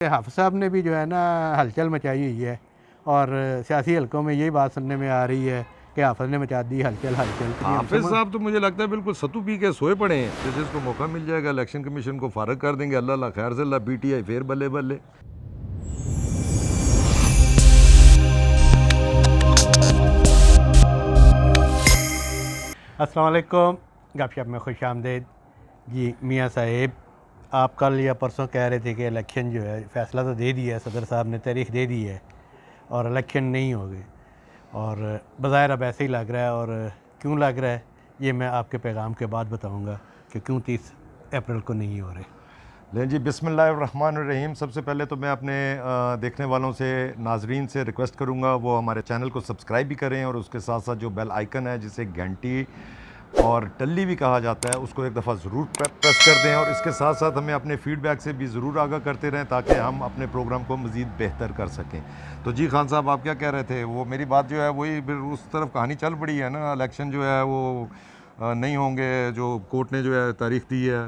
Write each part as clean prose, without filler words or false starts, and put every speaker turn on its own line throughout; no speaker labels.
हाफ़िज़ साहब ने भी जो है ना हलचल मचाई हुई है और सियासी हलकों में यही बात सुनने में आ रही है कि हाफ़िज़ ने मचा दी हलचल हलचल।
हाफिज साहब तो मुझे लगता है बिल्कुल सत्तू पी के सोए पड़े हैं कि जिसको मौका मिल जाएगा इलेक्शन कमीशन को फारग कर देंगे। अल्लाह अल्लाह खैर से अल्लाह पीटीआई फिर बल्ले बल्ले।
अस्सलाम वालेकुम, गपशप में खुश आमदेद जी। मियाँ साहेब, आप कल या परसों कह रहे थे कि इलेक्शन जो है फ़ैसला तो दे दिया है, सदर साहब ने तारीख दे दी है और इलेक्शन नहीं हो गए और बज़ाहिर अब ऐसे ही लग रहा है। और क्यों लग रहा है ये मैं आपके पैगाम के बाद बताऊंगा कि क्यों 30 अप्रैल को नहीं हो रहे।
लें जी, बिस्मिल्लाहिर्रहमानिर्रहीम। सबसे पहले तो मैं अपने देखने वालों से, नाजरीन से रिक्वेस्ट करूंगा वो हमारे चैनल को सब्सक्राइब भी करें और उसके साथ साथ जो बेल आइकन है जिसे घंटी और टल्ली भी कहा जाता है उसको एक दफ़ा ज़रूर प्रेस कर दें और इसके साथ साथ हमें अपने फ़ीडबैक से भी ज़रूर आगाह करते रहें ताकि हम अपने प्रोग्राम को मज़ीद बेहतर कर सकें। तो जी खान साहब, आप क्या कह रहे थे? वो मेरी बात जो है वही फिर उस तरफ कहानी चल पड़ी है ना। इलेक्शन जो है वो नहीं होंगे, जो कोर्ट ने जो है तारीख दी है।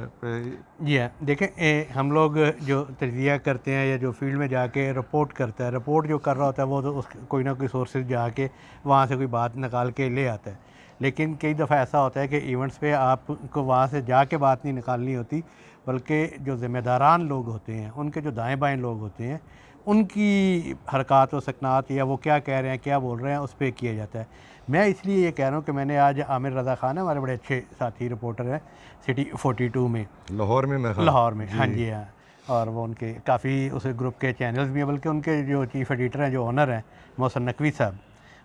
जी हाँ, देखें हम लोग जो तजिया करते हैं या जो फील्ड में जाके रिपोर्ट करता है, रिपोर्ट जो कर रहा होता है वो तो उस कोई ना कोई सोर्सेज जाके वहाँ से कोई बात निकाल के ले आता है। लेकिन कई दफ़ा ऐसा होता है कि इवेंट्स पे आपको वहाँ से जाके बात नहीं निकालनी होती, बल्कि जो ज़िम्मेदारान लोग होते हैं, उनके जो दाएँ बाएँ लोग होते हैं, उनकी हरकत व सकनात या वो क्या कह रहे हैं, क्या बोल रहे हैं, उस पर किया जाता है। मैं इसलिए ये कह रहा हूँ कि मैंने आज आमिर रज़ा ख़ान है, हमारे बड़े अच्छे साथी रिपोर्टर हैं सिटी 42 में,
लाहौर में, मैं
लाहौर में, हाँ जी हाँ। और वो उनके काफ़ी उस ग्रुप के चैनल्स भी हैं, बल्कि उनके जो चीफ़ एडिटर हैं, जो ओनर हैं मोहसिन नकवी साहब,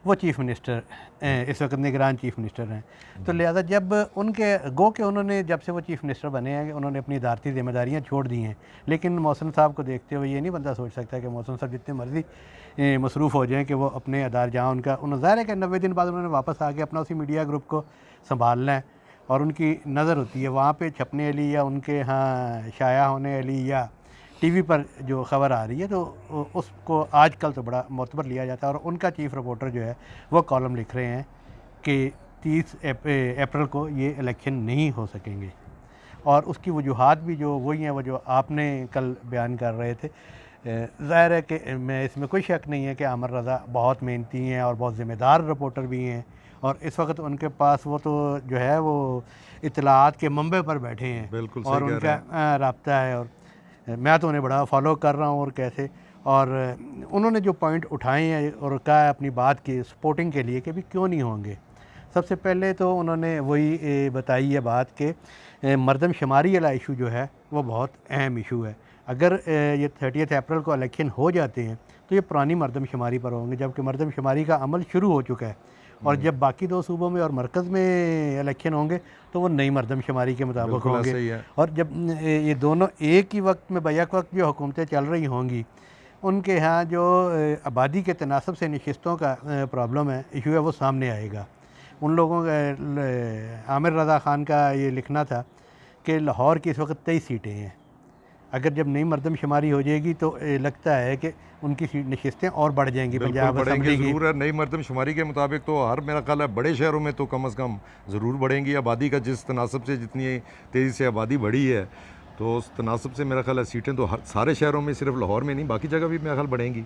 वो चीफ़ मिनिस्टर इस वक्त निगरान चीफ़ मिनिस्टर हैं। तो लिहाजा जब उनके गो के उन्होंने जब से वो चीफ़ मिनिस्टर बने हैं उन्होंने अपनी इदारती ज़िम्मेदारियाँ छोड़ दी हैं। लेकिन मोहसिन साहब को देखते हुए ये नहीं बंदा सोच सकता कि मोहसिन साहब जितने मर्ज़ी मसरूफ़ हो जाएँ कि वो अपने अदार जहाँ उनका उन ज़ाहिर है कि 90 दिन बाद उन्होंने वापस आके अपना उसी मीडिया ग्रुप को संभालना है और उनकी नज़र होती है वहाँ पे छपने वाली या उनके यहाँ शाया होने वाली या टीवी पर जो ख़बर आ रही है, तो उसको आजकल तो बड़ा मोतबर लिया जाता है। और उनका चीफ़ रिपोर्टर जो है वो कॉलम लिख रहे हैं कि 30 अप्रैल को ये इलेक्शन नहीं हो सकेंगे और उसकी वजूहात भी जो वही हैं वो जो आपने कल बयान कर रहे थे। ज़ाहिर है कि मैं इसमें कोई शक नहीं है कि आमिर रज़ा बहुत मेहनती हैं और बहुत ज़िम्मेदार रिपोर्टर भी हैं और इस वक्त उनके पास वो तो जो है वो इत्तलाआत के मंबे पर बैठे हैं।
बिल्कुल
और
सही कह रहे
उनका राब्ता है और मैं तो उन्हें बड़ा फॉलो कर रहा हूँ और कैसे। और उन्होंने जो पॉइंट उठाए हैं और कहा है अपनी बात की सपोर्टिंग के लिए कि भी क्यों नहीं होंगे। सबसे पहले तो उन्होंने वही बताई है बात कि मरदमशुमारी वाला इशू जो है वो बहुत अहम इशू है। अगर ये 30 अप्रैल को इलेक्शन हो जाते हैं तो ये पुरानी मरदमशुमारी पर होंगे, जबकि मरदमशुमारी का अमल शुरू हो चुका है और जब बाकी 2 सूबों में और मरकज़ में इलेक्शन होंगे तो वो नई मरदमशुमारी के मुताबिक होंगे। और जब ये दोनों एक ही वक्त में बैक वक्त जो हुकूमतें चल रही होंगी, उनके यहाँ जो आबादी के तनासब से नशिस्तों का प्रॉब्लम है, इशू है, वो सामने आएगा। उन लोगों का आमिर रज़ा ख़ान का ये लिखना था कि लाहौर की इस वक्त 23 सीटें हैं, अगर जब नई मरदमशुमारी हो जाएगी तो लगता है कि उनकी नशिस्तें और बढ़ जाएंगी पंजाब असेंबली की।
ज़रूर है, नई मरदमशुमारी के मुताबिक तो हर, मेरा ख्याल है बड़े शहरों में तो कम से कम ज़रूर बढ़ेंगी। आबादी का जिस तनासब से जितनी तेज़ी से आबादी बढ़ी है तो उस तनासब से मेरा ख्याल है सीटें तो हर सारे शहरों में, सिर्फ लाहौर में नहीं बाकी जगह भी मेरा ख्याल बढ़ेंगी।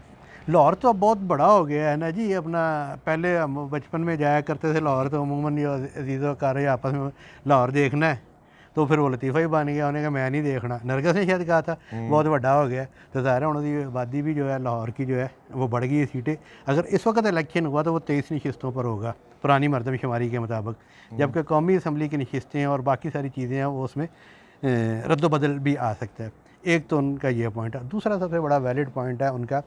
लाहौर तो अब बहुत बड़ा हो गया है ना जी। अपना पहले हम बचपन में जाया करते थे लाहौर, तो अमूमन ये अजीज़ों कार आपस में लाहौर देखना है तो फिर वो लतीफ़ा ही बन गया, उन्हें कहा मैं नहीं देखना। नरगस ने शायद कहा था बहुत बड़ा हो गया, तो ज़ाहिर है उन्होंने आबादी भी जो है लाहौर की जो है वो बढ़ गई है सीटें। अगर इस वक्त इलेक्शन हुआ तो वो 23 नशिस्तों पर होगा पुरानी मरदमशुमारी के मुताबिक, जबकि कौमी असम्बली की नशिस्तें और बाकी सारी चीज़ें हैं वो उसमें रद्द-बदल भी आ सकता है। एक तो उनका ये पॉइंट है। दूसरा सबसे बड़ा वैलिड पॉइंट है उनका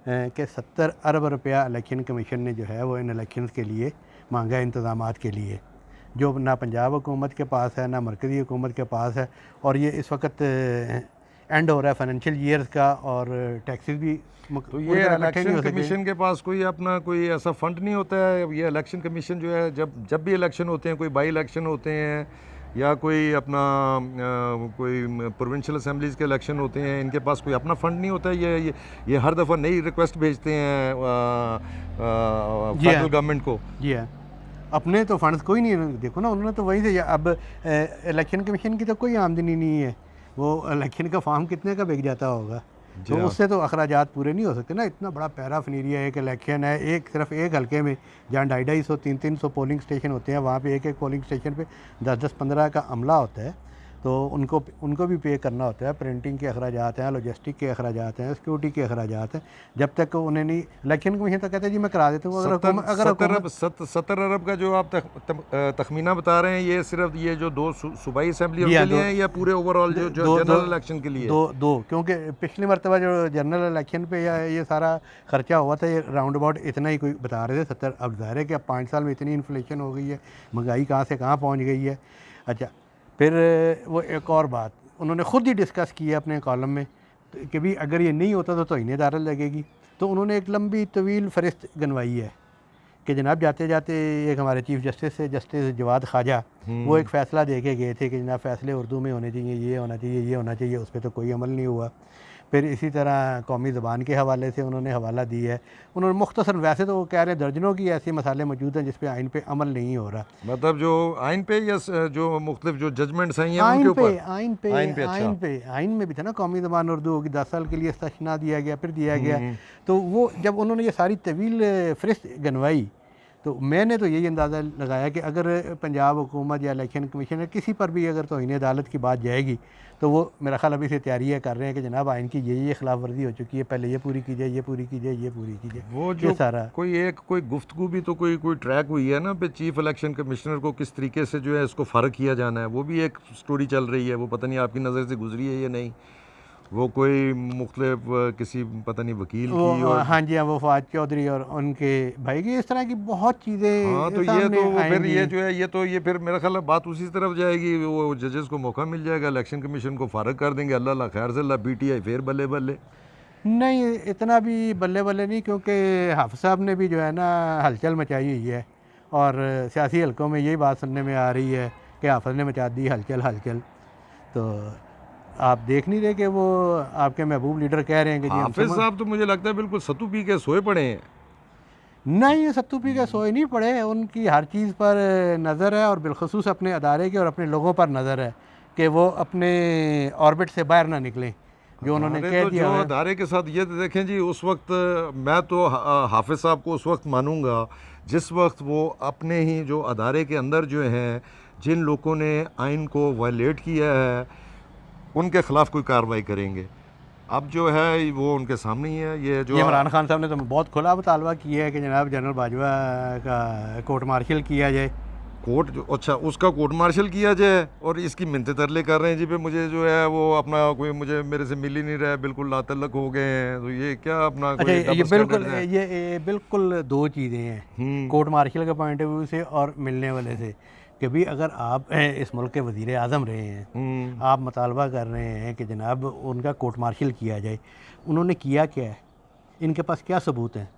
कि 70 अरब रुपया इलेक्शन कमीशन ने जो है वो इन इलेक्शंस के लिए मांगा है, इंतज़ामात के लिए, जो ना पंजाब हुकूमत के पास है ना मरकज़ी हुकूमत के पास है। और ये इस वक्त एंड हो रहा है फाइनेंशियल ईयर्स का और टैक्सेस भी।
तो ये इलेक्शन कमीशन के पास कोई अपना कोई ऐसा फंड नहीं होता है? ये इलेक्शन कमीशन जो है जब भी इलेक्शन होते हैं, कोई बाई इलेक्शन होते हैं या कोई अपना कोई प्रोविंशियल असम्बलीज़ के इलेक्शन होते हैं, इनके पास कोई अपना फ़ंड नहीं होता है? ये हर दफ़ा नई रिक्वेस्ट भेजते हैं फेडरल गवर्नमेंट को।
जी हाँ, अपने तो फंड्स कोई नहीं, देखो ना उन्होंने तो वहीं से। अब इलेक्शन कमीशन की तो कोई आमदनी नहीं है, वो इलेक्शन का फॉर्म कितने का बिक जाता होगा। तो उससे तो अखराजात पूरे नहीं हो सकते ना। इतना बड़ा पैराफिनीरिया, एक इलेक्शन है, एक सिर्फ एक हल्के में जहाँ 250-250 300 पोलिंग स्टेशन होते हैं, वहाँ पे एक पोलिंग स्टेशन पे 10-15 का अमला होता है, तो उनको भी पे करना होता है। प्रिंटिंग के अखराजात हैं, लॉजिस्टिक के अखराजात हैं, सिक्योरिटी के अखराजात हैं। जब तक उन्हें नहीं, इलेक्शन कमीशन तो कहते हैं जी मैं करा देता हूँ। अगर
70 अरब का जो आप तखमीना बता रहे हैं, ये सिर्फ ये जो 2 सूबाई असम्बलियों के लिए हैं या पूरे ओवरऑल जो जनरल इलेक्शन के लिए?
दो, क्योंकि पिछली मरतबा जो जनरल इलेक्शन पे या ये सारा खर्चा हुआ था, ये राउंड अबाउट इतना ही कोई बता रहे थे 70। अब ज़ाहिर है कि अब 5 साल में इतनी इन्फ्लेशन हो गई है, महंगाई कहाँ से कहाँ पहुँच गई है। अच्छा, फिर वो एक और बात उन्होंने ख़ुद ही डिस्कस की है अपने कॉलम में कि भी अगर ये नहीं होता तो तौहीन अदालत लगेगी। तो उन्होंने एक लंबी तवील फहरिस्त गनवाई है कि जनाब जाते जाते एक हमारे चीफ़ जस्टिस है, जस्टिस जवाद ख्वाजा, वो एक फ़ैसला दे के गए थे कि जनाब फ़ैसले उर्दू में होने चाहिए, ये होना चाहिए, ये होना चाहिए। उस पर तो कोई अमल नहीं हुआ। फिर इसी तरह कौमी ज़बान के हवाले से उन्होंने हवाला दी है। उन्होंने मुख्तसर, वैसे तो वो कह रहे हैं दर्जनों की ऐसे मसाले मौजूद हैं जिस पे आइन पे अमल नहीं हो रहा।
मतलब जो आइन पे या जो मुख्तलिफ जो जजमेंट्स हैं
आइन
उनके ऊपर?
आइन में भी था ना, कौमी ज़बान उर्दू होगी, 10 साल के लिए इस्तिस्ना दिया गया, फिर दिया गया। तो वो जब उन्होंने ये सारी तवील फहरिस्त गनवाई, तो मैंने तो यही अंदाज़ा लगाया कि अगर पंजाब हुकूमत या इलेक्शन कमीशन किसी पर भी अगर तौहीन अदालत की बात जाएगी, तो वो मेरा ख्याल अभी से तैयारियाँ कर रहे हैं कि जनाब आइन की ये खिलाफ वर्जी हो चुकी है, पहले ये पूरी की जाए, ये पूरी की जाए, ये पूरी की जाए।
वो जो
सारा
कोई गुफ्तगू भी तो कोई ट्रैक हुई है ना पे चीफ इलेक्शन कमिश्नर को किस तरीके से जो है इसको फ़र्क किया जाना है, वो भी एक स्टोरी चल रही है। वो पता नहीं आपकी नज़र से गुजरी है या नहीं? वो कोई मुख्तलिफ किसी पता नहीं वकील की और
हाँ जी हाँ, वो फवाद चौधरी और उनके भाई की, इस तरह की बहुत चीज़ें।
हाँ, तो ये तो फिर ये जो है ये फिर मेरा ख्याल बात उसी तरफ जाएगी। वो जजेस को मौका मिल जाएगा, इलेक्शन कमीशन को फारग कर देंगे, अल्लाह खैर से, अल्लाह PTI फिर बल्ले बल्ले।
नहीं, इतना भी बल्ले बल्ले नहीं, क्योंकि हाफ़िज़ साहब ने भी जो है ना हलचल मचाई हुई है, और सियासी हलकों में यही बात सुनने में आ रही है कि हाफ़िज़ ने मचा दी हलचल। तो आप देख नहीं रहे कि वो आपके महबूब लीडर कह रहे हैं कि जी
हाफिज़ साहब तो मुझे लगता है बिल्कुल सत्तू पी के सोए पड़े हैं।
नहीं, सत्तू पी के सोए नहीं पड़े, उनकी हर चीज़ पर नज़र है, और बिलखसूस अपने अदारे की और अपने लोगों पर नज़र है कि वो अपने ऑर्बिट से बाहर ना निकलें, जो उन्होंने कह दिया है।
अदारे के साथ ये देखें जी, उस वक्त मैं तो हाफिज़ साहब को उस वक्त मानूंगा जिस वक्त वो अपने ही जो अदारे के अंदर जो हैं, जिन लोगों ने आइन को वायलेट किया है उनके ख़िलाफ़ कोई कार्रवाई करेंगे। अब जो है वो उनके सामने ही है। ये
इमरान खान साहब ने तो बहुत खुला मुतालबा किया है कि जनाब जनरल बाजवा का कोर्ट मार्शल किया जाए।
अच्छा, उसका कोर्ट मार्शल किया जाए, और इसकी मिन्नतें तरले कर रहे हैं जी पे मुझे जो है वो अपना कोई मुझे मेरे से मिल ही नहीं रहा है, बिल्कुल लातल्लक हो गए हैं। तो ये क्या अपना
अच्छा, ये बिल्कुल दो चीज़ें हैं, कोर्ट मार्शल के पॉइंट ऑफ व्यू से और मिलने वाले से, कि भी अगर आप इस मुल्क के वज़ीर आज़म रहे हैं, आप मुतालबा कर रहे हैं कि जनाब उनका कोर्ट मार्शल किया जाए, उन्होंने किया क्या है, इनके पास क्या सबूत हैं?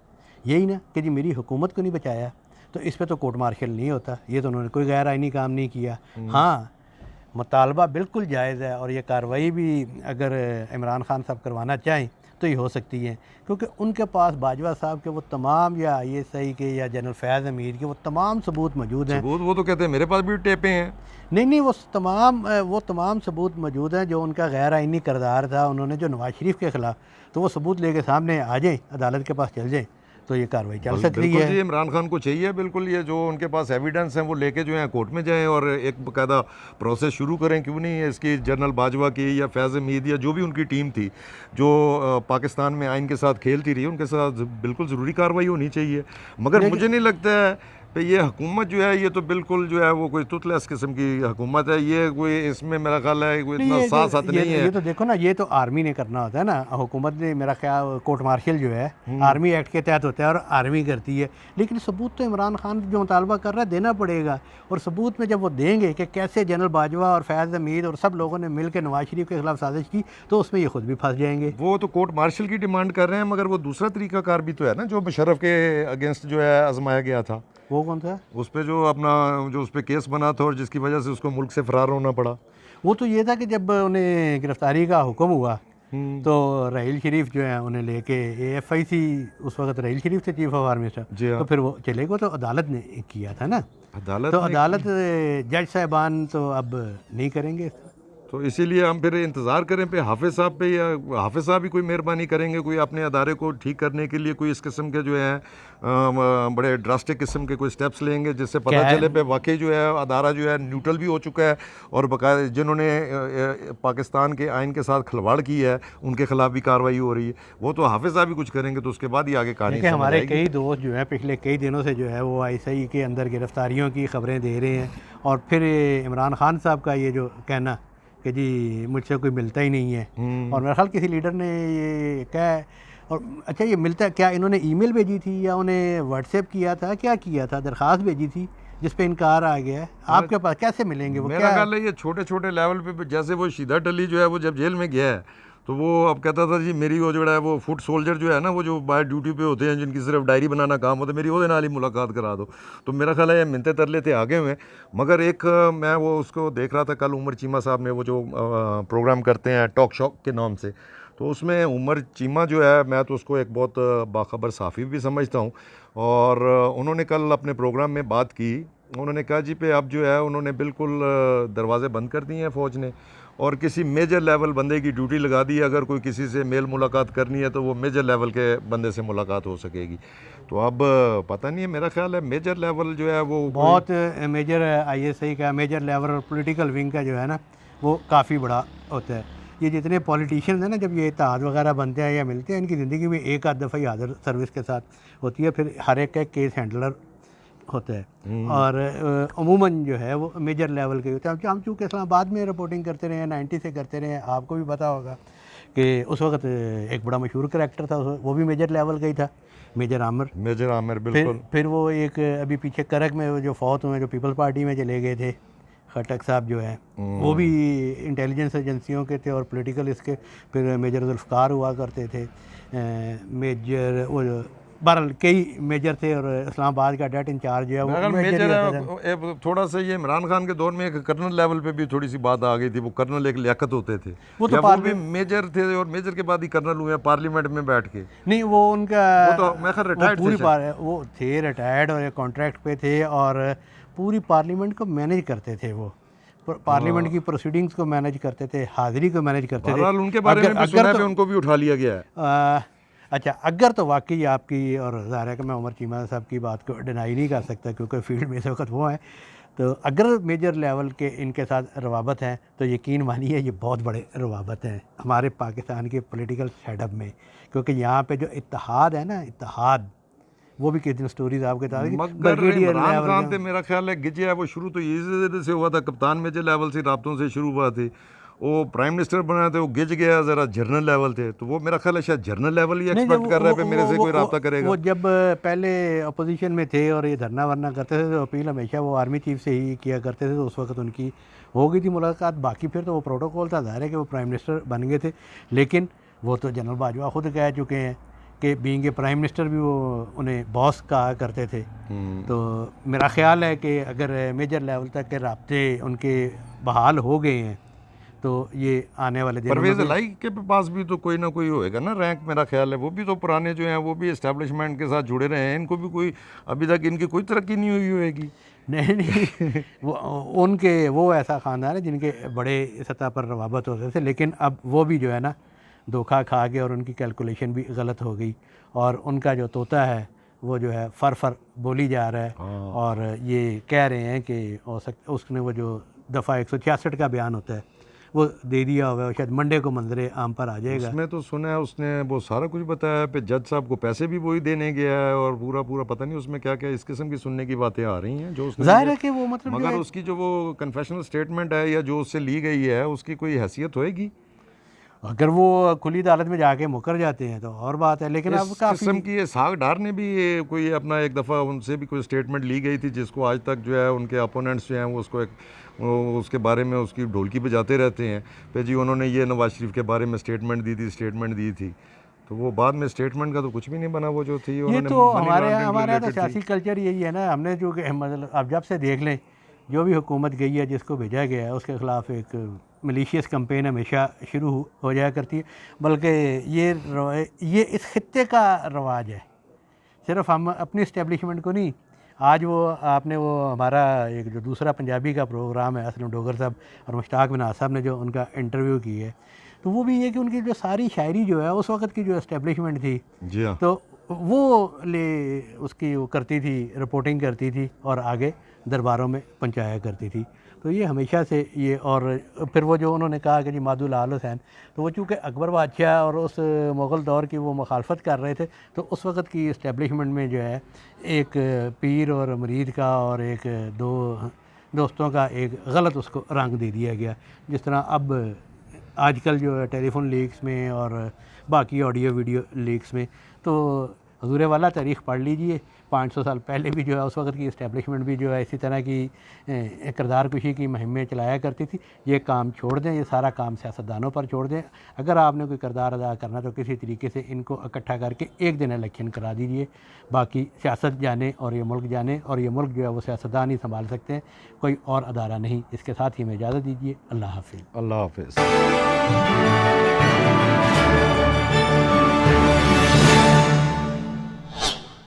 यही ना कि जी मेरी हुकूमत को नहीं बचाया, तो इस पे तो कोर्ट मार्शल नहीं होता। ये तो उन्होंने कोई गैर आइनी काम नहीं किया। हाँ, मुतालबा बिल्कुल जायज़ है, और ये कार्रवाई भी अगर इमरान खान साहब करवाना चाहें तो ये हो सकती है, क्योंकि उनके पास बाजवा साहब के वो तमाम, या ISI के या जनरल फैज़ अमीर के वो तमाम सबूत मौजूद हैं।
वो तो कहते हैं मेरे पास भी टेपें हैं।
नहीं, वो तमाम सबूत मौजूद हैं जो उनका गैर आइनी किरदार था। उन्होंने जो नवाज शरीफ के ख़िलाफ़, तो वो सबूत लेके सामने आ जाएँ, अदालत के पास चल जाएँ, तो ये कार्रवाई चल सकती है।
जी, इमरान खान को चाहिए बिल्कुल ये जो उनके पास एविडेंस हैं वो लेके जो है कोर्ट में जाएं और एक बाकायदा प्रोसेस शुरू करें। क्यों नहीं है इसकी, जनरल बाजवा की या फैज़ हमीद या जो भी उनकी टीम थी जो पाकिस्तान में आइन के साथ खेलती रही, उनके साथ बिल्कुल ज़रूरी कार्रवाई होनी चाहिए। मगर मुझे नहीं लगता है तो ये हुकूमत जो है ये तो बिल्कुल जो है वो कोई तुतलस किस्म की हुकूमत है। ये कोई इसमें मेरा ख्याल है कोई इतना साथ नहीं है।
ये तो देखो ना, ये तो आर्मी ने करना होता है ना, हुकूमत ने, मेरा ख्याल कोर्ट मार्शल जो है आर्मी एक्ट के तहत होता है और आर्मी करती है। लेकिन सबूत तो इमरान खान जो मुतालबा कर रहा है देना पड़ेगा, और सबूत में जब वो देंगे कि कैसे जनरल बाजवा और फैज़ हमीद और सब लोगों ने मिल के नवाज शरीफ के खिलाफ साजिश की, तो उसमें ये खुद भी फंस जाएंगे।
वो तो कोर्ट मार्शल की डिमांड कर रहे हैं, मगर वो दूसरा तरीकाकार भी तो है ना जो मुशर्रफ के अगेंस्ट जो है आजमाया गया था।
वो कौन सा?
उस पर जो उस पर केस बना था और जिसकी वजह से उसको मुल्क से फरार होना पड़ा।
वो तो ये था कि जब उन्हें गिरफ्तारी का हुक्म हुआ तो राहील शरीफ जो है उन्हें लेके AFIC, उस वक्त राहील शरीफ थे चीफ ऑफ आर्मी स्टाफ, तो फिर वो चले गए, तो अदालत ने किया था ना, अदालत तो अदालत जज साहबान तो अब नहीं करेंगे।
तो इसीलिए हम फिर इंतज़ार करें पे हाफिज़ साहब पे, या हाफिज़ साहब ही कोई मेहरबानी करेंगे, कोई अपने अदारे को ठीक करने के लिए कोई इस किस्म के जो है बड़े ड्रास्टिक किस्म के कोई स्टेप्स लेंगे जिससे पता चले पे वाकई जो है अदारा जो है न्यूट्रल भी हो चुका है, और बकायदा जिन्होंने पाकिस्तान के आइन के साथ खिलवाड़ की है उनके खिलाफ भी कार्रवाई हो रही है। वो तो हाफिज़ साहब ही कुछ करेंगे तो उसके बाद ही आगे कहानी समझ
हमारे
आएगी।
कई दोस्त जो हैं पिछले कई दिनों से जो है वो ISI के अंदर गिरफ्तारियों की खबरें दे रहे हैं, और फिर इमरान खान साहब का ये जो कहना कि जी मुझसे कोई मिलता ही नहीं है, और मेरे ख्याल किसी लीडर ने ये कहा है। और अच्छा, ये मिलता है क्या? इन्होंने ईमेल भेजी थी या उन्हें व्हाट्सएप किया था, क्या किया था? दरख्वास्त भेजी थी जिस पे इनकार आ गया है आपके पास, कैसे मिलेंगे वो?
मेरा
क्या
ख्याल है ये छोटे छोटे लेवल पे, जैसे वो शिदात अली जो है वो जब जेल में गया है तो वो अब कहता था जी मेरी वो जो है वो फुट सोल्जर जो है ना, वो जो बाहर ड्यूटी पे होते हैं जिनकी सिर्फ डायरी बनाना काम होता है, मेरी वो नाल ही मुलाकात करा दो। तो मेरा ख्याल है ये मिनते तरले थे आगे हुए। मगर एक मैं वो उसको देख रहा था कल, उमर चीमा साहब ने वो जो प्रोग्राम करते हैं टॉक शॉक के नाम से, तो उसमें उमर चीमा जो है मैं तो उसको एक बहुत बाखबर साफ़ी भी समझता हूँ, और उन्होंने कल अपने प्रोग्राम में बात की। उन्होंने कहा जी पे अब जो है उन्होंने बिल्कुल दरवाज़े बंद कर दिए हैं फ़ौज ने, और किसी मेजर लेवल बंदे की ड्यूटी लगा दी है, अगर कोई किसी से मेल मुलाकात करनी है तो वो मेजर लेवल के बंदे से मुलाकात हो सकेगी। तो अब पता नहीं है, मेरा ख्याल है मेजर लेवल जो है वो
बहुत मेजर ISI का मेजर लेवल और पॉलिटिकल विंग का जो है ना वो काफ़ी बड़ा होता है। ये जितने पॉलिटिशियंस हैं ना, जब ये इत्तेहाद वगैरह बनते हैं या मिलते हैं, इनकी ज़िंदगी में एक आध दफ़ा ही हाजिर सर्विस के साथ होती है, फिर हर एक का केस हैंडलर होता है, और अमूमन जो है वो मेजर लेवल के होते हैं। हम चूँकि इस्लामाबाद में रिपोर्टिंग करते रहे हैं, 90 से करते रहे हैं, आपको भी पता होगा कि उस वक्त एक बड़ा मशहूर करैक्टर था, वो भी मेजर लेवल का ही था, मेजर आमिर।
बिल्कुल।
फिर वो एक अभी पीछे करक में वो जो फौत हुए, जो पीपल पार्टी में चले गए थे, खटक साहब जो है, वो भी इंटेलिजेंस एजेंसियों के थे और पॉलिटिकल इसके। फिर मेजर जुल्फ़कार हुआ करते थे, मेजर वो बहरहाल कई मेजर थे, और इस्लामाबाद का डेट इंचार्ज जो है वो मेजर ही होता था।
थोड़ा सा ये इमरान खान के दौर में एक कर्नल लेवल पे भी थोड़ी सी बात आ गई थी, वो कर्नल एक लियाकत होते थे,
वो तो
वो भी मेजर थे, और मेजर के बाद ही कर्नल हुए पार्लियामेंट में बैठ के।
नहीं, वो उनका
वो तो मैं खैर रिटायर्ड थे,
वो थे रिटायर्ड और कॉन्ट्रैक्ट पे थे, और पूरी पार्लियामेंट को मैनेज करते थे। वो पार्लियामेंट की प्रोसीडिंग्स को मैनेज करते थे, हाजिरी को मैनेज करते थे।
उनके बारे में भी सुना है, उनको भी उठा लिया गया है।
अच्छा, अगर तो वाकई आपकी, और ज़ाहिर है कि मैं उमर चीमा साहब की बात को डिनाई नहीं कर सकता क्योंकि फील्ड में इस वक्त वो हैं, तो अगर मेजर लेवल के इनके साथ रवाबत हैं तो यकीन मानिए ये बहुत बड़े रवाबत हैं हमारे पाकिस्तान के पॉलिटिकल सेटअप में, क्योंकि यहाँ पे जो इत्तेहाद है ना, इत्तेहाद, वो भी कितनी स्टोरीज आपके साथ।
मगर इमरान खान थे मेरा ख्याल है गिजे है वो शुरू तो ये से हुआ था, कप्तान मेजर लेवल से राब्तों से शुरू हुआ थी, वो प्राइम मिनिस्टर बना थे, वो गिज गया, ज़रा जर्नल लेवल थे, तो वो मेरा ख्याल है शायद जर्नल लेवल ही एक्सपेक्ट कर रहे हैं मेरे से कोई रब्ता करेगा।
वो जब पहले अपोजिशन में थे और ये धरना वरना करते थे तो अपील हमेशा वो आर्मी चीफ से ही किया करते थे, तो उस वक्त उनकी हो गई थी मुलाकात। बाकी फिर तो वो प्रोटोकॉल था, ज़ाहिर है कि वो प्राइम मिनिस्टर बन गए थे, लेकिन वो तो जनरल बाजवा खुद कह चुके हैं कि बीइंग ए प्राइम मिनिस्टर भी वो उन्हें बॉस कहा करते थे। तो मेरा ख्याल है कि अगर मेजर लेवल तक के राब्ते उनके बहाल हो गए हैं तो ये आने वाले दिनों में
परवेज़ इलाही के पास भी तो कोई ना कोई होएगा ना रैंक, मेरा ख्याल है वो भी तो पुराने जो हैं वो भी एस्टेब्लिशमेंट के साथ जुड़े रहे हैं, इनको भी कोई अभी तक इनकी कोई तरक्की नहीं हुई होएगी।
नहीं वो उनके वो ऐसा ख़ानदान है जिनके बड़े सतह पर रवाबत होते थे, लेकिन अब वो भी जो है ना धोखा खा के और उनकी कैलकुलेशन भी गलत हो गई, और उनका जो तोता है वो जो है फर बोली जा रहा है। और ये कह रहे हैं कि उसने वो जो दफ़ा 166 का बयान होता है वो दे दिया होगा, शायद मंडे को मंजरे आम पर आ जाएगा।
उसमें तो सुना है उसने वो सारा कुछ बताया पे जज साहब को पैसे भी वही देने गया है, और पूरा पता नहीं उसमें क्या क्या इस किस्म की सुनने की बातें आ रही हैं जो उसने,
जाहिर है कि वो मतलब
मगर उसकी जो वो कन्फेशनल स्टेटमेंट है या जो उससे ली गई है उसकी कोई हैसियत होएगी?
अगर वो खुली अदालत में जाके मुकर जाते हैं तो और बात है, लेकिन अब काफ़ी
किस्म की ये साग डार ने भी ये कोई अपना एक दफ़ा उनसे भी कोई स्टेटमेंट ली गई थी जिसको आज तक जो है उनके अपोनेंट्स जो हैं वो उसको उसके बारे में उसकी ढोलकी बजाते रहते हैं पे जी उन्होंने ये नवाज शरीफ के बारे में स्टेटमेंट दी थी, तो वो बाद में स्टेटमेंट का तो कुछ भी नहीं बना, वो जो थी
ये तो हमारे तो सियासी कल्चर यही है ना। हमने जो मतलब अब जब से देख लें जो भी हुकूमत गई है जिसको भेजा गया है उसके ख़िलाफ़ एक मलीशियस कैंपेन हमेशा शुरू हो जाया करती है, बल्कि ये इस खित्ते का रवाज है। सिर्फ हम अपनी इस्टेब्लिशमेंट को नहीं, आज वो आपने वो हमारा एक जो दूसरा पंजाबी का प्रोग्राम है असलम डोगर साहब और मुश्ताक मिनाज साहब ने जो उनका इंटरव्यू की है, तो वो भी ये कि उनकी जो सारी शायरी जो है उस वक़्त की जो एस्टेब्लिशमेंट थी,
जी हाँ।
तो वो उसकी वो करती थी, रिपोर्टिंग करती थी और आगे दरबारों में पहुंचाया करती थी। तो ये हमेशा से ये, और फिर वो जो उन्होंने कहा कि जी मादुल आल हुसैन, तो वो चूँकि अकबर बादशाह और उस मुग़ल दौर की वो मुखालफत कर रहे थे, तो उस वक़्त की इस्टेब्लिशमेंट में जो है एक पीर और मुरीद का और एक दो दोस्तों का एक गलत उसको रंग दे दिया गया। जिस तरह अब आजकल जो है टेलीफोन लीक्स में और बाकी ऑडियो वीडियो लीक्स में, तो हजूर वाला तारीख़ पढ़ लीजिए, 500 साल पहले भी जो है उस वक़्त की इस्टेब्लिशमेंट भी जो है इसी तरह की किरदार कुशी की मुहिमें चलाया करती थी। ये काम छोड़ दें, ये सारा काम सियासतदानों पर छोड़ दें। अगर आपने कोई किरदार अदा करना तो किसी तरीके से इनको इकट्ठा करके एक दिन इलेक्शन करा दीजिए, बाकी सियासत जाने और ये मुल्क जाने, और ये मुल्क जो है वो सियासतदान ही संभाल सकते हैं, कोई और अदारा नहीं। इसके साथ ही हमें इजाज़त दीजिए। अल्लाह हाफ़िज़।
अल्लाह हाफिज़।